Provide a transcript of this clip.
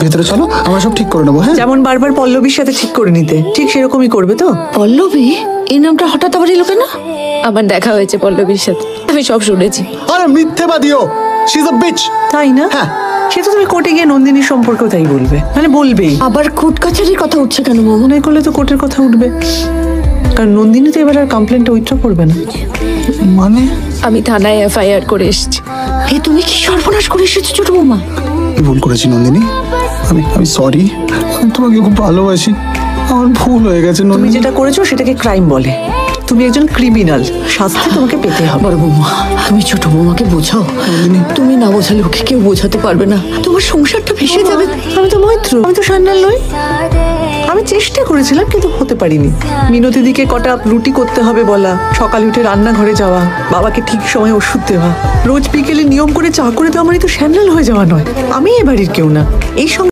ভেতরে চলো, আমরা সব ঠিক করে নেবো। হ্যাঁ, যেমন বারবার পল্লবীর সাথে ঠিক করে নিতে, ঠিক সেরকমই করবে তো। পল্লবী, এই নামটা হঠাৎ আবার এলো কেন? আমার দেখা হয়েছে পল্লবীর সাথে, আমি সব শুনেছি। আরে মিথ্যেবাদীও, শি ইজ আ বিচ। তাই না? হ্যাঁ। সে তো তুমি কোর্টে গিয়ে নন্দিনীর সম্পর্কেও তাই বলবে, মানে বলবেই। আবার কোর্ট কাছারির কথা উঠছে কেন বউ? মনে করলে তো কোর্টের কথা উঠবে, কারণ নন্দিনী তো এবার আর কমপ্লেনটা উইথড্র করবে না। মানে আমি থানায় এফআইআর করে এসেছি। এ তুমি কি সর্বনাশ করে এসেছো ছোট বৌমা? ভুল করেছি নন্দিনী, আমি সরি। আমি তোমাকে খুব ভালোবাসি, আমার ভুল হয়ে গেছে তুমি নন্দিনী। যেটা করেছো সেটাকে ক্রাইম বলে, তুমি একজন ক্রিমিনাল, শাস্তি তোমাকে পেতে হবে। বড় বৌমা, তুমি ছোট বৌমাকে বোঝাও। তুমি না বোঝালে ওকে কেউ বোঝাতে পারবে না, তোমার সংসারটা ভেসে যাবে। আমি তো মৈত্র, আমি তো সান্যাল নই। আমি চেষ্টা করেছিলাম কিন্তু হতে পারিনি। মিনতি দিকে কটা রুটি করতে হবে বলা, সকালে উঠে রান্নাঘরে যাওয়া, বাবাকে ঠিক সময়ে ওষুধ দেওয়া, রোজ বিকেলে নিয়ম করে চা করে দেওয়া, আমারই তো সান্যাল হয়ে যাওয়া নয়। আমি এ বাড়ির কেউ না, এই